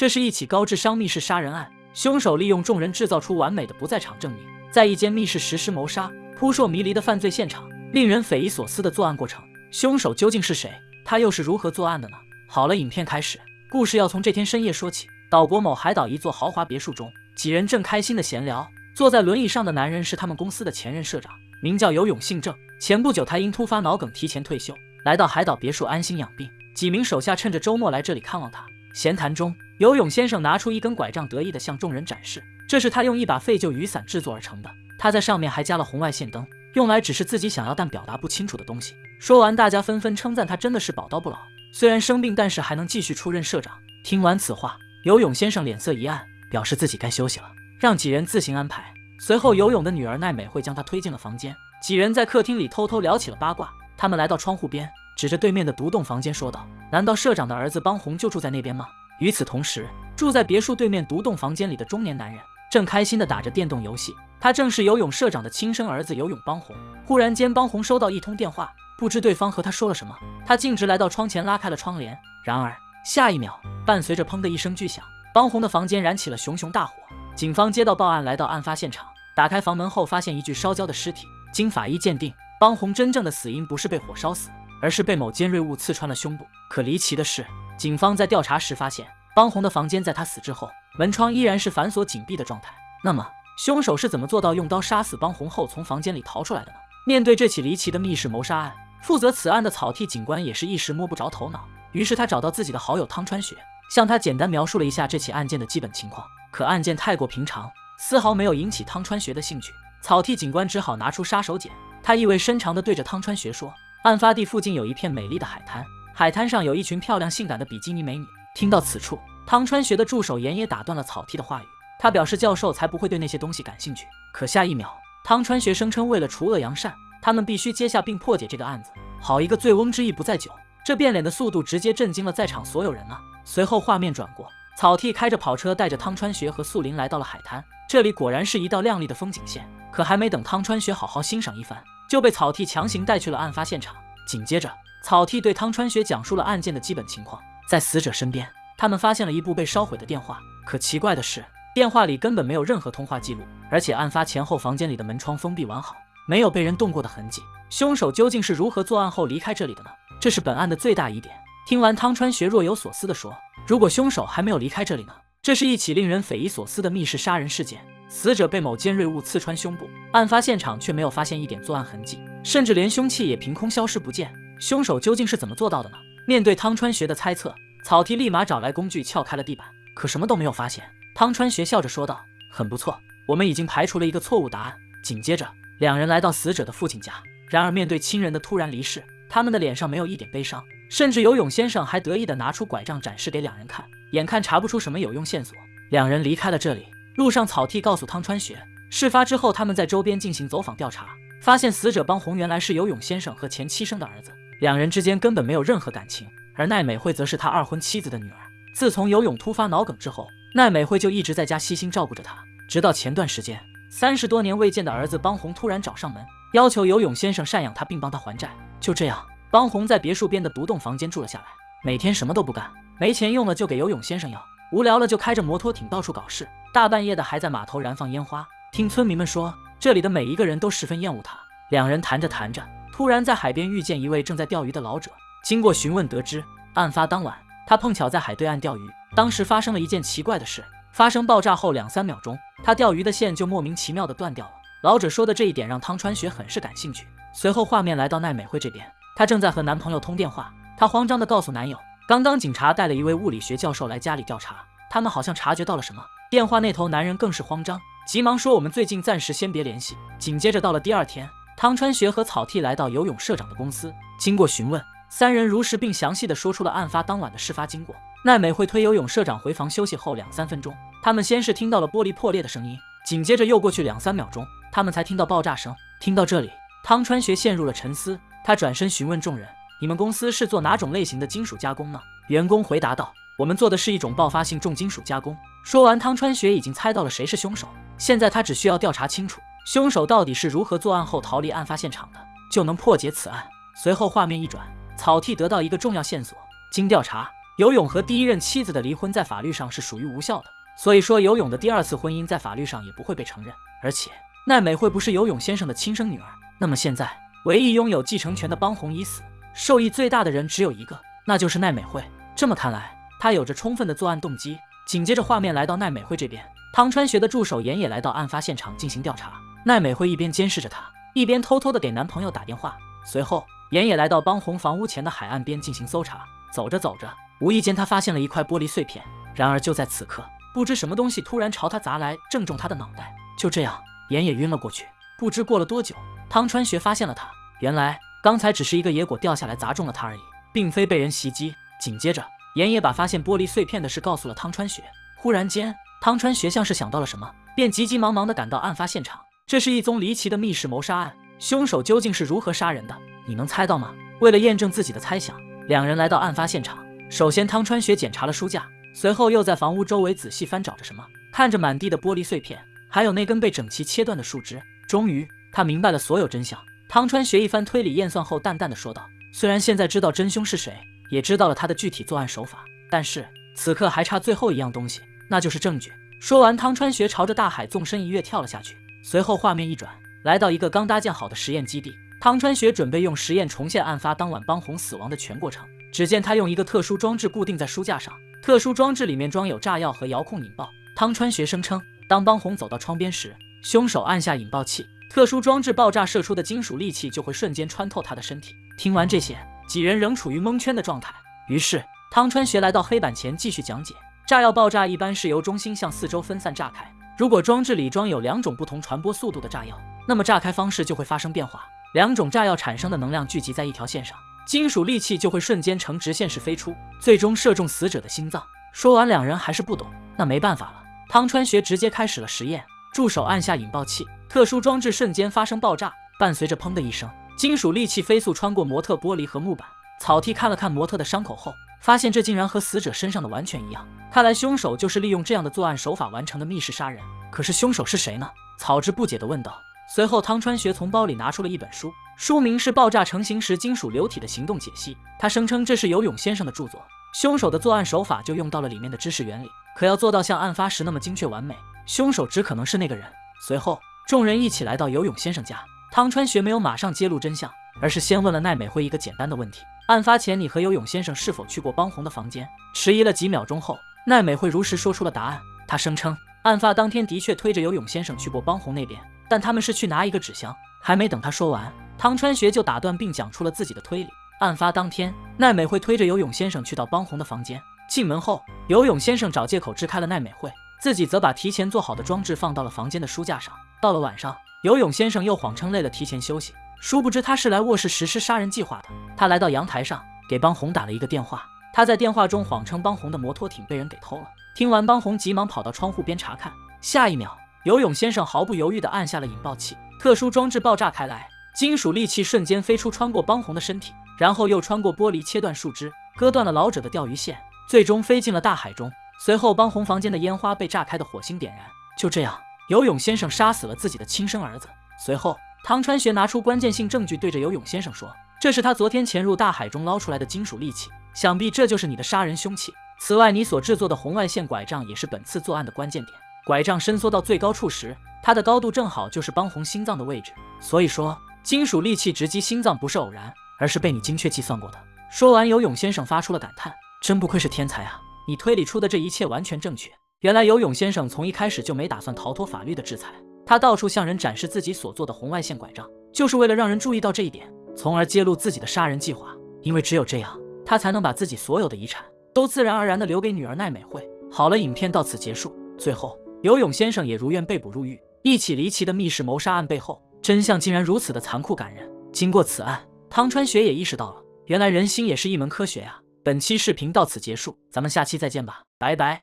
这是一起高智商密室杀人案，凶手利用众人制造出完美的不在场证明，在一间密室实施谋杀，扑朔迷离的犯罪现场，令人匪夷所思的作案过程。凶手究竟是谁？他又是如何作案的呢？好了，影片开始。故事要从这天深夜说起。岛国某海岛一座豪华别墅中，几人正开心的闲聊。坐在轮椅上的男人是他们公司的前任社长，名叫游泳，姓郑。前不久他因突发脑梗提前退休，来到海岛别墅安心养病。几名手下趁着周末来这里看望他。闲谈中，游泳先生拿出一根拐杖，得意地向众人展示，这是他用一把废旧雨伞制作而成的。他在上面还加了红外线灯，用来指示自己想要但表达不清楚的东西。说完，大家纷纷称赞他真的是宝刀不老，虽然生病，但是还能继续出任社长。听完此话，游泳先生脸色一暗，表示自己该休息了，让几人自行安排。随后，游泳的女儿奈美惠将他推进了房间，几人在客厅里偷偷聊起了八卦。他们来到窗户边，指着对面的独栋房间说道：“难道社长的儿子邦红就住在那边吗？”与此同时，住在别墅对面独栋房间里的中年男人正开心地打着电动游戏，他正是游泳社长的亲生儿子游泳邦红。忽然间，邦红收到一通电话，不知对方和他说了什么，他径直来到窗前拉开了窗帘。然而下一秒，伴随着砰的一声巨响，邦红的房间燃起了熊熊大火。警方接到报案，来到案发现场，打开房门后发现一具烧焦的尸体。经法医鉴定，邦红真正的死因不是被火烧死，而是被某尖锐物刺穿了胸部。可离奇的是，警方在调查时发现，邦红的房间在他死之后，门窗依然是反锁紧闭的状态。那么，凶手是怎么做到用刀杀死邦红后从房间里逃出来的呢？面对这起离奇的密室谋杀案，负责此案的草剃警官也是一时摸不着头脑。于是他找到自己的好友汤川学，向他简单描述了一下这起案件的基本情况。可案件太过平常，丝毫没有引起汤川学的兴趣。草剃警官只好拿出杀手锏，他意味深长地对着汤川学说：“案发地附近有一片美丽的海滩，海滩上有一群漂亮性感的比基尼美女。”听到此处，汤川学的助手岩也打断了草剃的话语，他表示教授才不会对那些东西感兴趣。可下一秒，汤川学声称为了除恶扬善，他们必须接下并破解这个案子。好一个醉翁之意不在酒，这变脸的速度直接震惊了在场所有人啊！随后画面转过，草剃开着跑车带着汤川学和素林来到了海滩，这里果然是一道亮丽的风景线。可还没等汤川学好好欣赏一番，就被草剃强行带去了案发现场。紧接着，草剃对汤川学讲述了案件的基本情况。在死者身边，他们发现了一部被烧毁的电话。可奇怪的是，电话里根本没有任何通话记录，而且案发前后房间里的门窗封闭完好，没有被人动过的痕迹。凶手究竟是如何作案后离开这里的呢？这是本案的最大疑点。听完汤川学若有所思地说：“如果凶手还没有离开这里呢？这是一起令人匪夷所思的密室杀人事件。死者被某尖锐物刺穿胸部，案发现场却没有发现一点作案痕迹，甚至连凶器也凭空消失不见。凶手究竟是怎么做到的呢？”面对汤川学的猜测，草剃立马找来工具撬开了地板，可什么都没有发现。汤川学笑着说道：“很不错，我们已经排除了一个错误答案。”紧接着，两人来到死者的父亲家。然而面对亲人的突然离世，他们的脸上没有一点悲伤，甚至游泳先生还得意地拿出拐杖展示给两人看。眼看查不出什么有用线索，两人离开了这里。路上，草剃告诉汤川学，事发之后他们在周边进行走访调查，发现死者邦红原来是游泳先生和前妻生的儿子，两人之间根本没有任何感情。而奈美惠则是他二婚妻子的女儿。自从游泳突发脑梗之后，奈美惠就一直在家悉心照顾着他，直到前段时间，30多年未见的儿子邦红突然找上门，要求游泳先生赡养他并帮他还债。就这样，邦红在别墅边的独栋房间住了下来，每天什么都不干，没钱用了就给游泳先生要，无聊了就开着摩托艇到处搞事，大半夜的还在码头燃放烟花。听村民们说，这里的每一个人都十分厌恶他。两人谈着谈着，突然在海边遇见一位正在钓鱼的老者。经过询问得知，案发当晚他碰巧在海对岸钓鱼，当时发生了一件奇怪的事。发生爆炸后2-3秒钟，他钓鱼的线就莫名其妙地断掉了。老者说的这一点让汤川学很是感兴趣。随后画面来到奈美惠这边，她正在和男朋友通电话。她慌张地告诉男友，刚刚警察带了一位物理学教授来家里调查，他们好像察觉到了什么。电话那头男人更是慌张，急忙说我们最近暂时先别联系。紧接着到了第二天，汤川学和草剃来到游泳社长的公司，经过询问，三人如实并详细地说出了案发当晚的事发经过。奈美惠推游泳社长回房休息后2-3分钟，他们先是听到了玻璃破裂的声音，紧接着又过去2-3秒钟，他们才听到爆炸声。听到这里，汤川学陷入了沉思，他转身询问众人：“你们公司是做哪种类型的金属加工呢？”员工回答道：“我们做的是一种爆发性重金属加工。”说完，汤川学已经猜到了谁是凶手，现在他只需要调查清楚凶手到底是如何作案后逃离案发现场的，就能破解此案。随后画面一转，草剃得到一个重要线索。经调查，游泳和第一任妻子的离婚在法律上是属于无效的，所以说游泳的第二次婚姻在法律上也不会被承认。而且奈美惠不是游泳先生的亲生女儿，那么现在唯一拥有继承权的邦宏已死，受益最大的人只有一个，那就是奈美惠。这么看来，他有着充分的作案动机。紧接着画面来到奈美惠这边，汤川学的助手岩也来到案发现场进行调查。奈美惠一边监视着他，一边偷偷的给男朋友打电话。随后岩也来到邦宏房屋前的海岸边进行搜查。走着走着，无意间他发现了一块玻璃碎片，然而就在此刻，不知什么东西突然朝他砸来，正中他的脑袋。就这样，岩也晕了过去。不知过了多久，汤川学发现了他，原来刚才只是一个野果掉下来砸中了他而已，并非被人袭击。紧接着岩也把发现玻璃碎片的事告诉了汤川学。忽然间，汤川学像是想到了什么，便急急忙忙地赶到案发现场。这是一宗离奇的密室谋杀案，凶手究竟是如何杀人的？你能猜到吗？为了验证自己的猜想，两人来到案发现场。首先汤川学检查了书架，随后又在房屋周围仔细翻找着什么。看着满地的玻璃碎片，还有那根被整齐切断的树枝，终于他明白了所有真相。汤川学一番推理验算后，淡淡的说道：虽然现在知道真凶是谁，也知道了他的具体作案手法，但是此刻还差最后一样东西，那就是证据。说完，汤川学朝着大海纵身一跃跳了下去。随后画面一转，来到一个刚搭建好的实验基地。汤川学准备用实验重现案发当晚邦宏死亡的全过程。只见他用一个特殊装置固定在书架上，特殊装置里面装有炸药和遥控引爆。汤川学声称，当邦宏走到窗边时，凶手按下引爆器，特殊装置爆炸射出的金属利器就会瞬间穿透他的身体。听完这些，几人仍处于蒙圈的状态。于是汤川学来到黑板前继续讲解。炸药爆炸一般是由中心向四周分散炸开，如果装置里装有2种不同传播速度的炸药，那么炸开方式就会发生变化，2种炸药产生的能量聚集在一条线上，金属利器就会瞬间呈直线式飞出，最终射中死者的心脏。说完，两人还是不懂，那没办法了，汤川学直接开始了实验。助手按下引爆器，特殊装置瞬间发生爆炸，伴随着砰的一声，金属利器飞速穿过模特玻璃和木板。草剃看了看模特的伤口后，发现这竟然和死者身上的完全一样，看来凶手就是利用这样的作案手法完成的密室杀人。可是凶手是谁呢？草之不解地问道。随后汤川学从包里拿出了一本书，书名是《爆炸成型时金属流体的行动解析》。他声称这是游泳先生的著作，凶手的作案手法就用到了里面的知识原理，可要做到像案发时那么精确完美，凶手只可能是那个人。随后众人一起来到游泳先生家，汤川学没有马上揭露真相，而是先问了奈美惠一个简单的问题：案发前你和游泳先生是否去过邦宏的房间？迟疑了几秒钟后，奈美惠如实说出了答案。她声称案发当天的确推着游泳先生去过邦宏那边，但他们是去拿一个纸箱。还没等他说完，汤川学就打断并讲出了自己的推理。案发当天，奈美惠推着游泳先生去到邦宏的房间，进门后，游泳先生找借口支开了奈美惠，自己则把提前做好的装置放到了房间的书架上。到了晚上，游泳先生又谎称累了提前休息，殊不知他是来卧室实施杀人计划的。他来到阳台上给邦宏打了一个电话，他在电话中谎称邦宏的摩托艇被人给偷了。听完，邦宏急忙跑到窗户边查看，下一秒，游泳先生毫不犹豫地按下了引爆器，特殊装置爆炸开来，金属利器瞬间飞出，穿过邦宏的身体，然后又穿过玻璃切断树枝，割断了老者的钓鱼线，最终飞进了大海中。随后邦宏房间的烟花被炸开的火星点燃。就这样，游泳先生杀死了自己的亲生儿子。随后汤川学拿出关键性证据，对着游泳先生说，这是他昨天潜入大海中捞出来的金属利器，想必这就是你的杀人凶器。此外，你所制作的红外线拐杖也是本次作案的关键点，拐杖伸缩到最高处时，它的高度正好就是邦宏心脏的位置，所以说金属利器直击心脏不是偶然，而是被你精确计算过的。说完，游泳先生发出了感叹，真不愧是天才啊，你推理出的这一切完全正确。原来游泳先生从一开始就没打算逃脱法律的制裁，他到处向人展示自己所做的红外线拐杖，就是为了让人注意到这一点，从而揭露自己的杀人计划。因为只有这样，他才能把自己所有的遗产都自然而然地留给女儿奈美惠。好了，影片到此结束。最后，游泳先生也如愿被捕入狱。一起离奇的密室谋杀案背后，真相竟然如此的残酷感人。经过此案，汤川学也意识到了，原来人心也是一门科学呀。本期视频到此结束，咱们下期再见吧，拜拜。